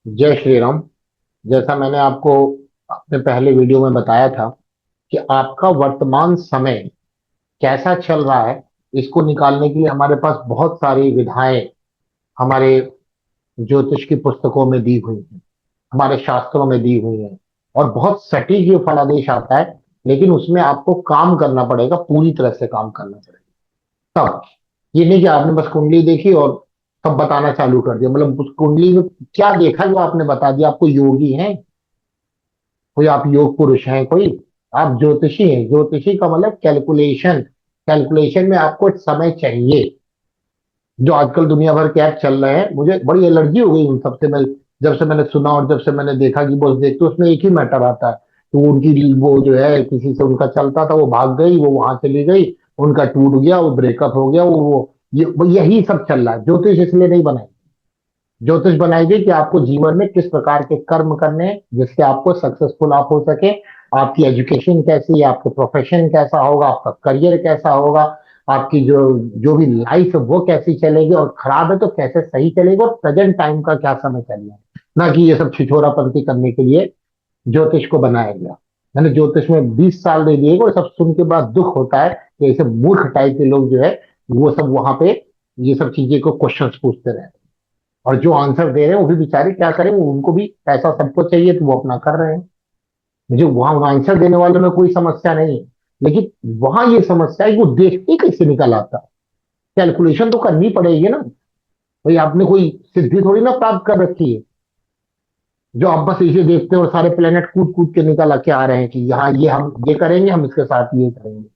जय श्री राम। जैसा मैंने आपको अपने पहले वीडियो में बताया था कि आपका वर्तमान समय कैसा चल रहा है, इसको निकालने के लिए हमारे पास बहुत सारी विधाएं हमारे ज्योतिष की पुस्तकों में दी हुई हैं, हमारे शास्त्रों में दी हुई हैं। और बहुत सटीक ये फलादेश आता है, लेकिन उसमें आपको काम करना पड़ेगा, पूरी तरह से काम करना पड़ेगा तब। ये नहीं कि आपने बस कुंडली देखी और सब बताना चालू कर दिया। मतलब उस कुंडली में क्या देखा जो आपने बता दिया। आपको योगी हैं कोई, आप योग पुरुष हैं कोई, आप ज्योतिषी हैं। ज्योतिषी का मतलब कैलकुलेशन। कैलकुलेशन में आपको समय चाहिए। जो आजकल दुनिया भर के ऐप चल रहे हैं, मुझे बड़ी एलर्जी हो गई उन सबसे। मैं जब से मैंने सुना और जब से मैंने देखा कि बस देखते उसमें एक ही मैटर आता है। तो उनकी वो जो है, किसी से उनका चलता था, वो भाग गई, वो वहां चली गई, उनका टूट गया, वो ब्रेकअप हो गया, वो यही सब चल रहा है। ज्योतिष इसलिए नहीं बनाई। ज्योतिष बनाई गई कि आपको जीवन में किस प्रकार के कर्म करने हैं जिससे आपको सक्सेसफुल आप हो सके। आपकी एजुकेशन कैसी है, आपका प्रोफेशन कैसा होगा, आपका करियर कैसा होगा, आपकी जो जो भी लाइफ है वो कैसी चलेगी, और खराब है तो कैसे सही चलेगी, और प्रेजेंट टाइम का क्या समय चलना है। ना कि ये सब छिछोरापंती करने के लिए ज्योतिष को बनाया गया। मैंने ज्योतिष में 20 साल दे दिए और सब सुन के बाद दुख होता है कि ऐसे मूर्ख टाइप के लोग जो है, वो सब वहां पे ये सब चीजें को क्वेश्चंस पूछते रहे। और जो आंसर दे रहे हैं वो भी बेचारे क्या करें, उनको भी पैसा सबको चाहिए तो वो अपना कर रहे हैं। मुझे वहां आंसर देने वाले में कोई समस्या नहीं है, लेकिन वहां ये समस्या है कि वो देखते कैसे निकल आता। कैलकुलेशन तो करनी पड़ेगी ना। भाई आपने कोई सिद्धि थोड़ी ना प्राप्त कर रखी है जो आप बस इसे देखते हो और सारे प्लेनेट कूद कूद के निकल के आ रहे हैं कि यहाँ ये हम ये करेंगे, हम इसके साथ ये करेंगे।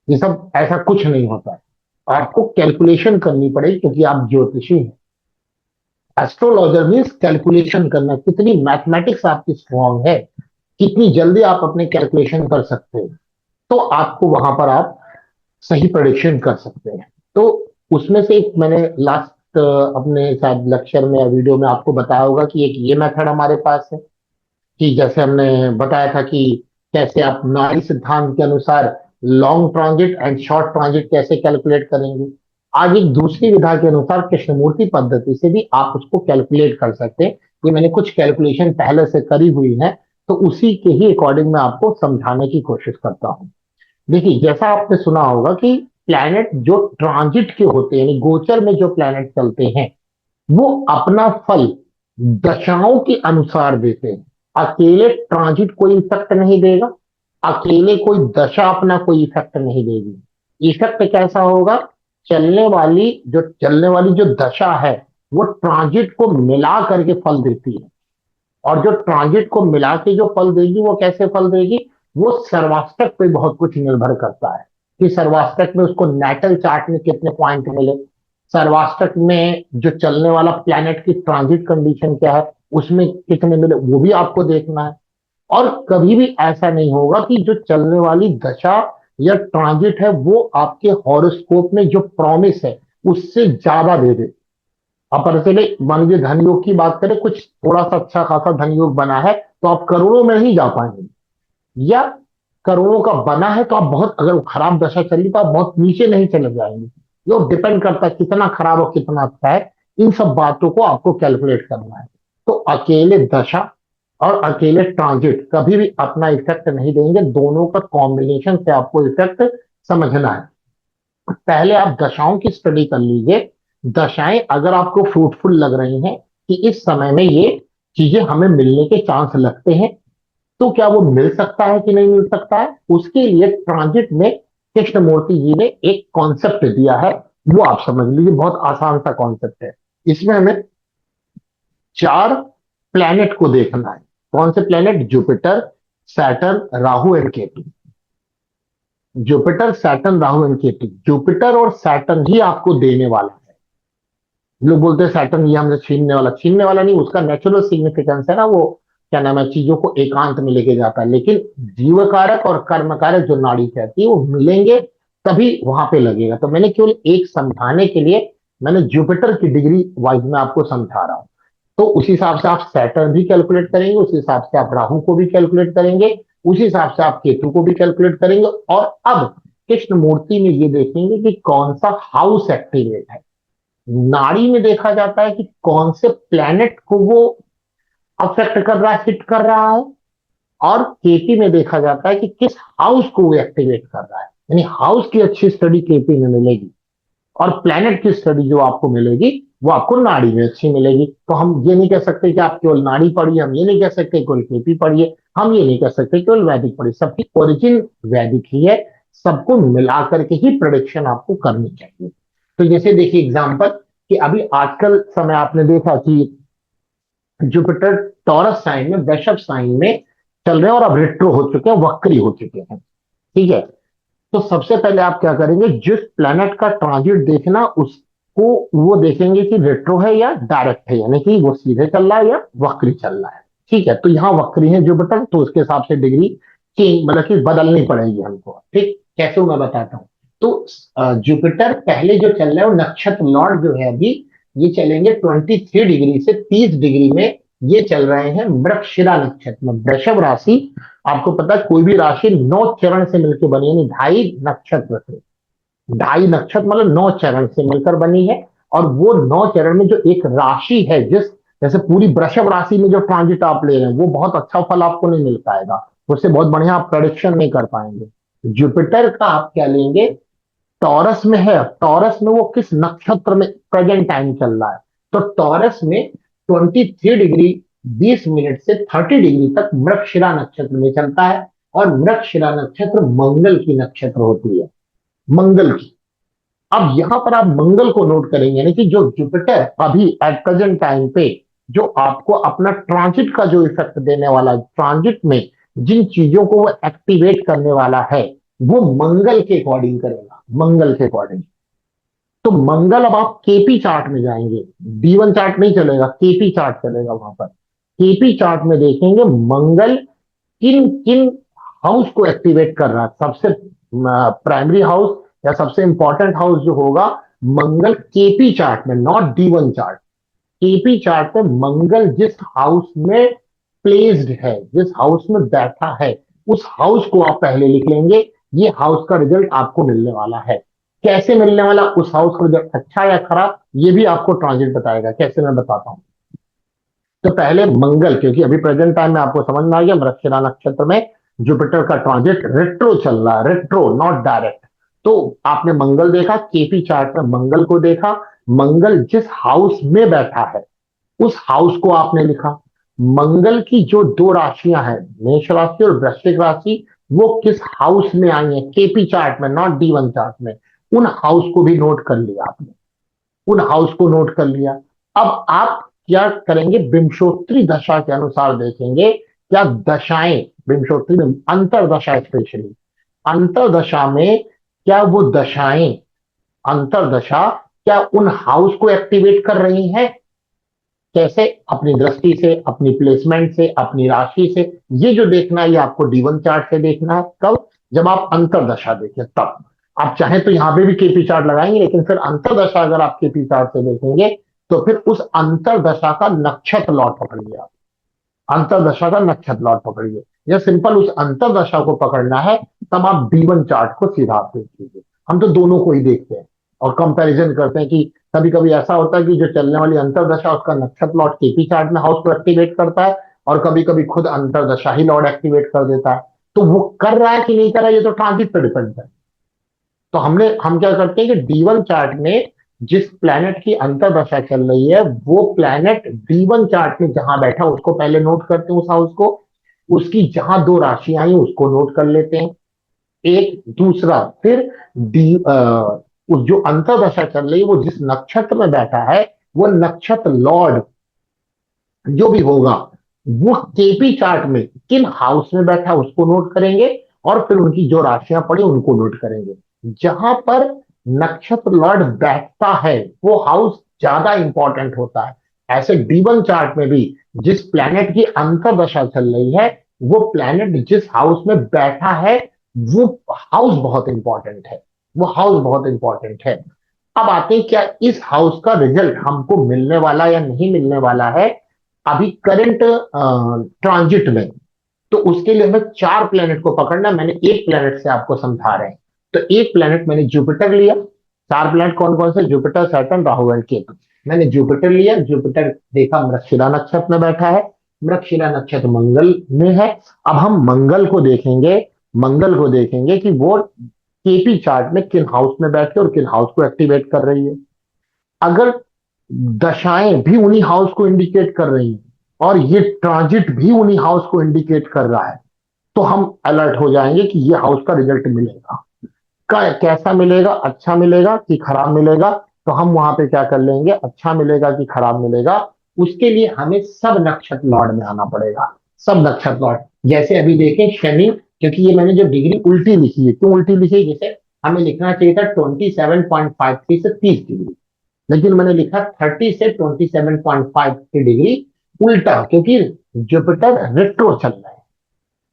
ये सब ऐसा कुछ नहीं होता है। आपको कैलकुलेशन करनी पड़ेगी क्योंकि आप ज्योतिषी हैं। एस्ट्रोलॉजर मीन्स कैलकुलेशन करना, कितनी मैथमेटिक्स आपकी स्ट्रांग है, कितनी जल्दी आप अपने कैलकुलेशन कर सकते हैं। तो आपको वहां पर आप सही प्रेडिक्शन कर सकते हैं। तो उसमें से एक मैंने लास्ट अपने शायद लेक्चर में या वीडियो में आपको बताया होगा कि एक ये मेथड हमारे पास है कि जैसे हमने बताया था कि कैसे आप नाड़ी सिद्धांत के अनुसार long transit and short transit कैसे कैलकुलेट करेंगे। आज एक दूसरी विधा के अनुसार कृष्णमूर्ति पद्धति से भी आप उसको कैलकुलेट कर सकते हैं। ये मैंने कुछ कैलकुलेशन पहले से करी हुई है, तो उसी के ही अकॉर्डिंग मैं आपको समझाने की कोशिश करता हूँ। देखिए, जैसा आपने सुना होगा कि प्लैनेट जो ट्रांजिट के होते हैं, यानी गोचर में जो प्लैनेट चलते हैं, वो अपना फल दशाओं के अनुसार देते हैं। अकेले ट्रांजिट कोई इफेक्ट नहीं देगा, अकेले कोई दशा अपना कोई इफेक्ट नहीं देगी। इफेक्ट कैसा होगा? चलने वाली जो दशा है, वो ट्रांजिट को मिला करके फल देती है। और जो ट्रांजिट को मिला के जो फल देगी, वो कैसे फल देगी? वो सर्वाष्टक पे बहुत कुछ निर्भर करता है कि सर्वाष्टक में उसको नेटल चार्ट में कितने पॉइंट मिले, सर्वाष्टक में जो चलने वाला प्लैनेट की ट्रांजिट कंडीशन क्या है, उसमें कितने मिले, वो भी आपको देखना है। और कभी भी ऐसा नहीं होगा कि जो चलने वाली दशा या ट्रांजिट है वो आपके हॉरोस्कोप में जो प्रॉमिस है उससे ज्यादा दे दे। अपन चले मान लीजिए धन योग की बात करें, कुछ थोड़ा सा अच्छा खासा धन योग बना है तो आप करोड़ों में नहीं जा पाएंगे। या करोड़ों का बना है तो आप बहुत, अगर खराब दशा चली तो आप बहुत नीचे नहीं चले जाएंगे। ये डिपेंड करता है कितना खराब और कितना अच्छा है। इन सब बातों को आपको कैलकुलेट करना है। तो अकेले दशा और अकेले ट्रांजिट कभी भी अपना इफेक्ट नहीं देंगे, दोनों का कॉम्बिनेशन से आपको इफेक्ट समझना है। पहले आप दशाओं की स्टडी कर लीजिए। दशाएं अगर आपको फ्रूटफुल लग रही हैं कि इस समय में ये चीजें हमें मिलने के चांस लगते हैं, तो क्या वो मिल सकता है कि नहीं मिल सकता है, उसके लिए ट्रांजिट में कृष्णमूर्ति जी ने एक कॉन्सेप्ट दिया है। वो आप समझ लीजिए, बहुत आसान सा कॉन्सेप्ट है। इसमें हमें 4 प्लैनेट को देखना है। कौन से planet? Jupiter, Saturn, Rahu and Ketu. Jupiter, Saturn, Rahu and Ketu. Jupiter और सैटर्न ही आपको देने वाला है। लोग बोलते हैं सैटर्न ये हमसे छीनने वाला नहीं, उसका नेचुरल सिग्निफिकेंस है ना, वो क्या नाम है, चीजों को एकांत में लेके जाता है। लेकिन जीव कारक और कर्म कारक जो नाड़ी कहती है वो मिलेंगे तभी वहां पे लगेगा। तो मैंने केवल एक समझाने के लिए मैंने जुपिटर की डिग्री वाइज में आपको समझा रहा हूँ। तो उस हिसाब से आप सैटर्न भी कैलकुलेट करेंगे, उस हिसाब से आप राहु को भी कैलकुलेट करेंगे, उस हिसाब से आप केतु को भी कैलकुलेट करेंगे। और अब कृष्ण मूर्ति में ये देखेंगे कि कौन सा हाउस एक्टिवेट है। नाड़ी में देखा जाता है कि कौन से प्लैनेट को वो अफेक्ट कर रहा है, हिट कर रहा है। और केपी में देखा जाता है कि किस हाउस को वो एक्टिवेट कर रहा है, यानी हाउस की अच्छी स्टडी केपी में मिलेगी। और प्लेनेट की स्टडी जो आपको मिलेगी वो आपको नाड़ी में अच्छी मिलेगी। तो हम ये नहीं कह सकते कि आप केवल नाड़ी पढ़िए, हम ये नहीं कह सकते केवल केपी पढ़िए, हम ये नहीं कह सकते केवल वैदिक पढ़िए। सबकी ओरिजिन वैदिक ही है, सबको मिला करके ही प्रोडिक्शन आपको करनी चाहिए। तो जैसे देखिए एग्जाम्पल, कि अभी आजकल समय आपने देखा कि जुपिटर टॉरस साइन में, वृषभ साइन में चल रहे हैं और अब रेट्रो हो चुके हैं, वक्री हो चुके हैं। ठीक है। तो सबसे पहले आप क्या करेंगे, जिस प्लेनेट का ट्रांजिट देखना उसको वो देखेंगे कि रेट्रो है या डायरेक्ट है, यानी कि वो सीधे चल रहा है या वक्री चल रहा है। ठीक है, तो यहाँ वक्री है जुपिटर, तो उसके हिसाब से डिग्री चेंज, मतलब कि बदलनी पड़ेगी हमको। ठीक, कैसे मैं बताता हूँ। तो जुपिटर पहले जो चल रहा है वो नक्षत्र लॉर्ड जो है अभी, ये चलेंगे 23 डिग्री से 30 डिग्री में। ये चल रहे हैं मृगशिरा नक्षत्र में, वृषभ राशि। आपको पता है कोई भी राशि 9 चरण से मिलकर बनी है, यानी ढाई नक्षत्र से, ढाई नक्षत्र मतलब 9 चरण से मिलकर बनी है। और वो 9 चरण में जो एक राशि है, जिस जैसे पूरी वृषभ राशि में जो ट्रांजिट आप ले रहे हैं वो बहुत अच्छा फल आपको नहीं मिल पाएगा, उससे बहुत बढ़िया आप प्रेडिक्शन नहीं कर पाएंगे। जुपिटर का आप क्या लेंगे, टॉरस में है, टॉरस में वो किस नक्षत्र में प्रेजेंट टाइम चल रहा है। तो टॉरस में 23 डिग्री 20 मिनट से 30 डिग्री तक मृगशिरा नक्षत्र में चलता है। और मृगशिरा नक्षत्र मंगल की नक्षत्र होती है, मंगल की। अब यहां पर आप मंगल को नोट करेंगे, यानी कि जो जुपिटर अभी एट प्रेजेंट टाइम पे जो आपको अपना ट्रांजिट का जो इफेक्ट देने वाला है, ट्रांजिट में जिन चीजों को वो एक्टिवेट करने वाला है, वो मंगल के अकॉर्डिंग करेगा, मंगल के अकॉर्डिंग। तो मंगल, अब आप केपी चार्ट में जाएंगे, D1 चार्ट नहीं चलेगा, केपी चार्ट चलेगा वहां पर। केपी चार्ट में देखेंगे मंगल किन किन हाउस को एक्टिवेट कर रहा है। सबसे प्राइमरी हाउस या सबसे इंपॉर्टेंट हाउस जो होगा, मंगल केपी चार्ट में, not D1 chart, KP chart में मंगल जिस हाउस में प्लेस्ड है, जिस हाउस में बैठा है, उस हाउस को आप पहले लिख लेंगे। ये हाउस का रिजल्ट आपको मिलने वाला है। कैसे मिलने वाला उस हाउस का रिजल्ट, अच्छा या खराब, ये भी आपको ट्रांजिट बताएगा। कैसे, मैं बताता हूं। तो पहले मंगल, क्योंकि अभी प्रेजेंट टाइम में आपको समझ में आ गया, मृगशिरा नक्षत्र में जुपिटर का ट्रांजिट रेट्रो चल रहा है, रेट्रो नॉट डायरेक्ट। तो आपने मंगल देखा, केपी चार्ट में मंगल को देखा, मंगल जिस हाउस में बैठा है उस हाउस को आपने लिखा। मंगल की जो दो राशियां हैं, मेष राशि और वृश्चिक राशि, वो किस हाउस में आई है केपी चार्ट में, नॉट D1 चार्ट में, उन हाउस को भी नोट कर लिया आपने, उन हाउस को नोट कर लिया। अब आप क्या करेंगे, विंशोत्तरी दशा के अनुसार देखेंगे क्या दशाएं, विंशोत्तरी में अंतरदशा स्पेशली, अंतरदशा में क्या वो दशाएं, अंतरदशा क्या उन हाउस को एक्टिवेट कर रही हैं। कैसे, अपनी दृष्टि से, अपनी प्लेसमेंट से, अपनी राशि से। ये जो देखना है ये आपको D1 चार्ट से देखना है। कब, जब आप अंतरदशा देखें तब। आप चाहें तो यहां पे भी केपी चार्ट लगाएंगे, लेकिन फिर अंतरदशा अगर आप केपी चार्ट से देखेंगे तो फिर उस अंतरदशा का नक्षत्र लॉट पकड़िए आप, अंतरदशा का नक्षत्र लॉट पकड़िए। या सिंपल उस अंतरदशा को पकड़ना है, तब आप D1 चार्ट को सीधा आप देख लीजिए। हम तो दोनों को ही देखते हैं और कंपैरिजन करते हैं कि कभी कभी ऐसा होता है कि जो चलने वाली अंतरदशा उसका नक्षत्र लॉर्ड केपी चार्ट में हाउस को एक्टिवेट करता है, और कभी कभी खुद अंतरदशा ही लॉर्ड एक्टिवेट कर देता है। तो वो कर रहा है कि नहीं कर रहा है, ये तो ट्रांजिट पर डिपेंड है। तो हम क्या करते हैं कि D1 चार्ट में जिस प्लैनेट की अंतरदशा चल रही है, वो प्लैनेट D1 चार्ट में जहां बैठा उसको पहले नोट करते हैं, उस हाउस को, उसकी जहां दो राशियां आई उसको नोट कर लेते हैं। एक दूसरा, फिर डी उस जो अंतरदशा चल रही है वो जिस नक्षत्र में बैठा है, वो नक्षत्र लॉर्ड जो भी होगा, वो केपी चार्ट में किन हाउस में बैठा उसको नोट करेंगे। और फिर उनकी जो राशियां पड़ी उनको नोट करेंगे। जहां पर नक्षत्र लॉर्ड बैठता है वो हाउस ज्यादा इंपॉर्टेंट होता है। ऐसे D1 चार्ट में भी जिस प्लैनेट की अंतरदशा चल रही है, वो प्लैनेट जिस हाउस में बैठा है, वो हाउस बहुत इंपॉर्टेंट है, वो हाउस बहुत इंपॉर्टेंट है। अब आते हैं क्या इस हाउस का रिजल्ट हमको मिलने वाला या नहीं मिलने वाला है अभी करंट ट्रांजिट में। तो उसके लिए हमें 4 प्लेनेट को पकड़ना, मैंने एक प्लेनेट से आपको समझा रहे हैं। तो एक प्लेनेट मैंने जुपिटर लिया, 4 प्लेनेट कौन कौन से, Jupiter, Saturn, Rahu and Ketu. मैंने जुपिटर लिया, जुपिटर देखा मृगशिरा नक्षत्र में बैठा है, मृगशिरा नक्षत्र मंगल में है। अब हम मंगल को देखेंगे, मंगल को देखेंगे कि वो केपी चार्ट में किन हाउस में बैठ के और किन हाउस को एक्टिवेट कर रही है। अगर दशाएं भी उन्हीं हाउस को इंडिकेट कर रही हैं और ये ट्रांजिट भी उन्हीं हाउस को इंडिकेट कर रहा है, तो हम अलर्ट हो जाएंगे कि ये हाउस का रिजल्ट मिलेगा। कैसा मिलेगा, अच्छा मिलेगा कि खराब मिलेगा, तो हम वहां पे क्या कर लेंगे, अच्छा मिलेगा कि खराब मिलेगा, उसके लिए हमें सब नक्षत्र लॉर्ड में आना पड़ेगा। सब नक्षत्र लॉर्ड, जैसे अभी देखें शनि, क्योंकि ये मैंने जो डिग्री उल्टी लिखी है, क्यों उल्टी लिखी है, जैसे हमें लिखना चाहिए था 27.53 से 30 डिग्री, लेकिन मैंने लिखा 30 से 27.53 डिग्री उल्टा, क्योंकि जुपिटर रेट्रो चल रहा है।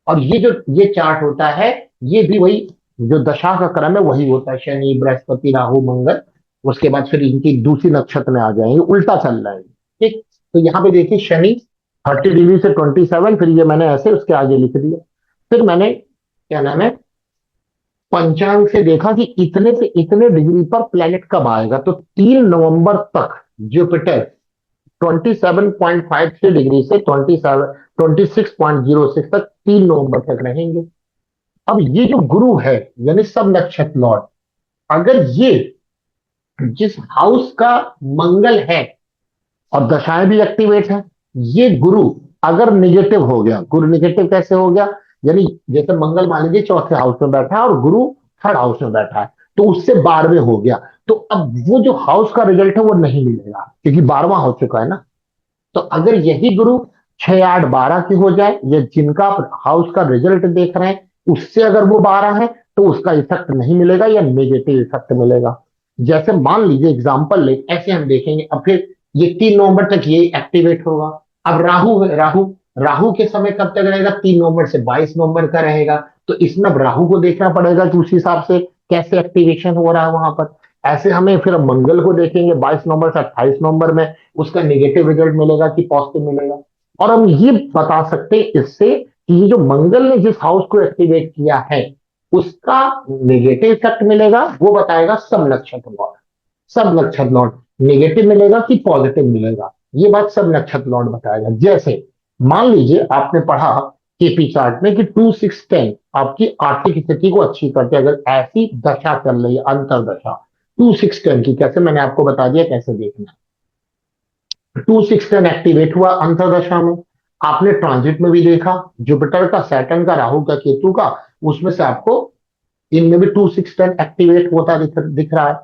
और ये जो ये चार्ट होता है, ये भी वही जो दशा का क्रम है वही होता है, शनि बृहस्पति राहु मंगल, उसके बाद फिर इनकी दूसरी नक्षत्र में आ जाएंगे, उल्टा चल रहा है। ठीक, तो यहाँ पे देखिए शनि 30 डिग्री से 27, फिर ये मैंने ऐसे उसके आगे लिख दिया। फिर मैंने क्या नाम है, पंचांग से देखा कि इतने से इतने डिग्री पर प्लेनेट कब आएगा, तो 3 नवंबर तक जुपिटर 27.53 डिग्री से 26.06 तक 3 नवंबर तक रहेंगे। अब ये जो गुरु है, यानी सब नक्षत्र लॉर्ड, अगर ये जिस हाउस का मंगल है और दशाएं भी एक्टिवेट है, ये गुरु अगर निगेटिव हो गया, गुरु निगेटिव कैसे हो गया, यानी जैसे मंगल मान लीजिए चौथे हाउस में बैठा है और गुरु थर्ड हाउस में बैठा है, तो उससे 12वें हो गया, तो अब वो जो हाउस का रिजल्ट है वो नहीं मिलेगा, क्योंकि 12वां हो चुका है ना। तो अगर यही गुरु 6 8 12 की हो जाए, या जिनका हाउस का रिजल्ट देख रहे हैं उससे अगर वो 12 है, तो उसका इफेक्ट नहीं मिलेगा या नेगेटिव इफेक्ट मिलेगा। जैसे मान लीजिए एग्जाम्पल ले, ऐसे हम देखेंगे, अब फिर ये 3 नवंबर तक ये एक्टिवेट होगा। अब राहु है, राहु राहु के समय कब तक रहेगा, 3 नवंबर से 22 नवंबर का रहेगा। तो इसमें अब राहु को देखना पड़ेगा कि उस हिसाब से कैसे एक्टिवेशन हो रहा है वहां पर। ऐसे हमें फिर मंगल को देखेंगे 22 नवंबर से 28 नवंबर में, उसका निगेटिव रिजल्ट मिलेगा कि पॉजिटिव मिलेगा। और हम ये बता सकते हैं इससे कि ये जो मंगल ने जिस हाउस को एक्टिवेट किया है उसका निगेटिव इफेक्ट मिलेगा, वो बताएगा सब नक्षत्र लॉर्ड। सब नक्षत्र लॉर्ड निगेटिव मिलेगा कि पॉजिटिव मिलेगा, ये बात सब नक्षत्र लॉर्ड बताएगा। जैसे मान लीजिए आपने पढ़ा केपी चार्ट में कि 2 6 10 आपकी आर्थिक स्थिति को अच्छी करते, अगर ऐसी दशा चल रही है अंतरदशा 2 6 10 की, कैसे मैंने आपको बता दिया कैसे देखना। 2 6 10 एक्टिवेट हुआ अंतरदशा में, आपने ट्रांजिट में भी देखा, जुपिटर का, सैटर्न का, राहु का, केतु का, उसमें से आपको इनमें भी 2 6 10 एक्टिवेट होता दिख रहा है।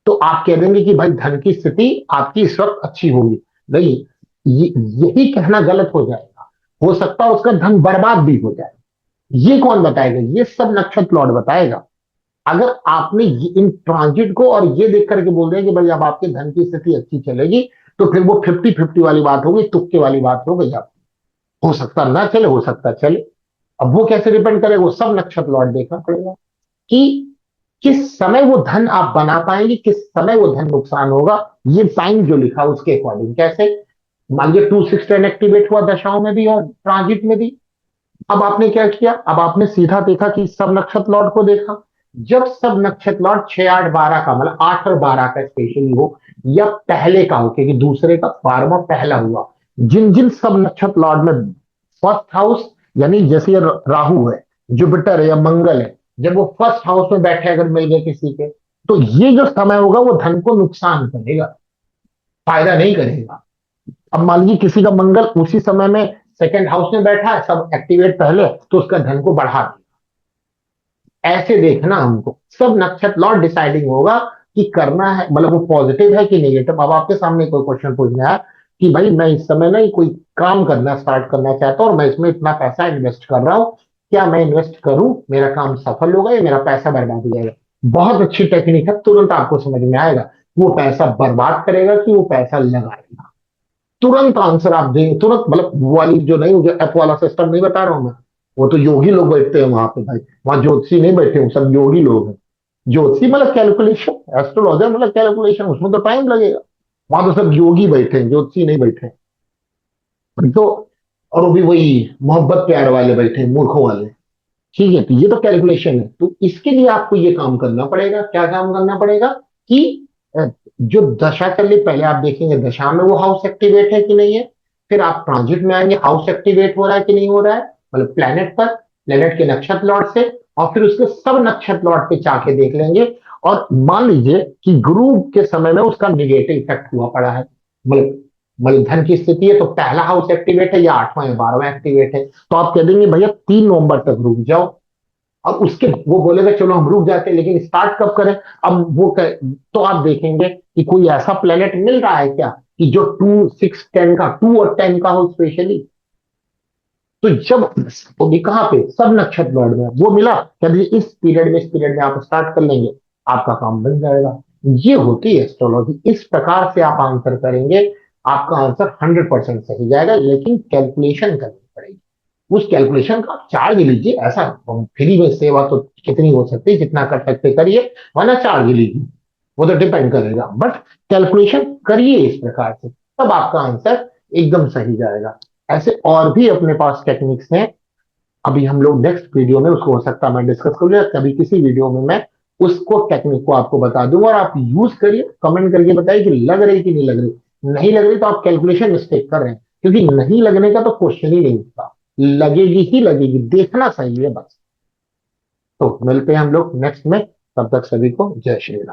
तो आप कह देंगे कि भाई धन की स्थिति आपकी इस वक्त अच्छी होगी, नहीं, यही कहना गलत हो जाएगा, हो सकता है उसका धन बर्बाद भी हो जाए। ये कौन बताएगा, ये सब नक्षत्र लॉर्ड बताएगा। अगर आपने इन ट्रांजिट को और ये देख करके बोल दिया कि भाई अब आपके धन की स्थिति अच्छी चलेगी, तो फिर वो 50-50 वाली बात होगी, तुक्के वाली बात हो गई। आप हो सकता ना चले, हो सकता चले। अब वो कैसे डिपेंड करेगा, वो सब नक्षत्र लॉर्ड देखना पड़ेगा कि किस समय वो धन आप बना पाएंगे, किस समय वो धन नुकसान होगा। ये टाइम जो लिखा उसके अकॉर्डिंग कैसे, मान लीजिए 2 6 10 एक्टिवेट हुआ दशाओं में भी और ट्रांजिट में भी। अब आपने क्या किया, अब आपने सीधा देखा कि सब नक्षत्र लॉर्ड को देखा। जब सब नक्षत्र लॉर्ड 6 8 12 का, मतलब 8 और 12 का स्पेशली हो, या पहले का हो, क्योंकि दूसरे का 12वां पहला हुआ, जिन जिन सब नक्षत्र लॉर्ड में फर्स्ट हाउस, यानी जैसे राहु है, जुपिटर है या मंगल है, जब वो फर्स्ट हाउस में बैठे अगर मिल गए किसी के, तो ये जो समय होगा वो धन को नुकसान करेगा, फायदा नहीं करेगा। अब मान लीजिए किसी का मंगल उसी समय में सेकंड हाउस में बैठा है, सब एक्टिवेट पहले, तो उसका धन को बढ़ा दिया। ऐसे देखना हमको, सब नक्षत्र लॉर्ड डिसाइडिंग होगा कि करना है, मतलब वो पॉजिटिव है कि नेगेटिव। अब आपके सामने कोई क्वेश्चन पूछना है कि भाई मैं इस समय ना कोई काम करना स्टार्ट करना चाहता हूँ और मैं इसमें इतना पैसा इन्वेस्ट कर रहा हूँ, क्या मैं इन्वेस्ट करूं, मेरा काम सफल होगा या मेरा पैसा बर्बाद हो जाएगा। बहुत अच्छी टेक्निक है, तुरंत आपको समझ में आएगा वो पैसा बर्बाद करेगा कि वो पैसा लगाएगा। तुरंत आंसर आप देंगे, तुरंत, मतलब वो वाली जो नहीं, जो ऐप वाला सिस्टम नहीं बता रहा हूं मैं, वो तो योगी लोग बैठते हैं वहां पे भाई, वहां ज्योतिषी नहीं बैठे हैं, सब योगी लोग हैं। ज्योतिषी मतलब कैलकुलेशन, एस्ट्रोलॉजर मतलब कैलकुलेशन, उसमें तो टाइम लगेगा। वहां तो सब योगी बैठे हैं, ज्योतिषी नहीं बैठे हैं। तो और वो भी वही मोहब्बत प्यार वाले बैठे हैं, मूर्खों वाले। ठीक है, तो ये तो कैलकुलेशन है। तो इसके लिए आपको ये काम करना पड़ेगा, क्या काम करना पड़ेगा कि जो दशा चल रही, पहले आप देखेंगे दशा में वो हाउस एक्टिवेट है कि नहीं है, फिर आप ट्रांजिट में आएंगे, हाउस एक्टिवेट हो रहा है कि नहीं हो रहा है, मतलब प्लेनेट पर, प्लेनेट के नक्षत्र लॉर्ड से, और फिर उसके सब नक्षत्र लॉर्ड पे जाके देख लेंगे। और मान लीजिए कि गुरु के समय में उसका निगेटिव इफेक्ट हुआ पड़ा है, मतलब मतलब धन की स्थिति है तो पहला हाउस एक्टिवेट है या आठवां या बारहवां एक्टिवेट है, तो आप कह देंगे भैया 3 नवंबर तक रुक जाओ। अब उसके वो बोलेगा चलो हम रुक जाते हैं, लेकिन स्टार्ट कब करें? अब तो आप देखेंगे कि कोई ऐसा प्लेनेट मिल रहा है क्या कि जो 2 6 10 का, 2 और 10 का हो स्पेशली। तो जब वो भी कहाँ पे, सब नक्षत्र लॉर्ड में वो मिला, कह दीजिए इस पीरियड में आप स्टार्ट कर लेंगे, आपका काम बन जाएगा। ये होती है एस्ट्रोलॉजी, इस प्रकार से आप आंसर करेंगे, आपका आंसर 100% सही जाएगा, लेकिन कैलकुलेशन करनी पड़ेगी। उस कैलकुलेशन का चार्ज लीजिए, ऐसा फ्री में सेवा तो कितनी हो सकती है, जितना कर सकते करिए, वरना चार्ज लीजिए, वो तो डिपेंड करेगा, बट कैलकुलेशन करिए इस प्रकार से, तब आपका आंसर एकदम सही जाएगा। ऐसे और भी अपने पास टेक्निक्स हैं, अभी हम लोग नेक्स्ट वीडियो में उसको हो सकता है मैं डिस्कस कर लिया, कभी किसी वीडियो में मैं उसको टेक्निक को आपको बता दूंगा, और आप यूज करिए, कमेंट करके बताइए कि लग रही कि नहीं लग रही। नहीं लग रही तो आप कैलकुलेशन मिस्टेक कर रहे हैं, क्योंकि नहीं लगने का तो क्वेश्चन ही नहीं उठता, लगेगी ही लगेगी, देखना सही है बस। तो मिलते हैं हम लोग नेक्स्ट में, तब तक सभी को जय श्री राम।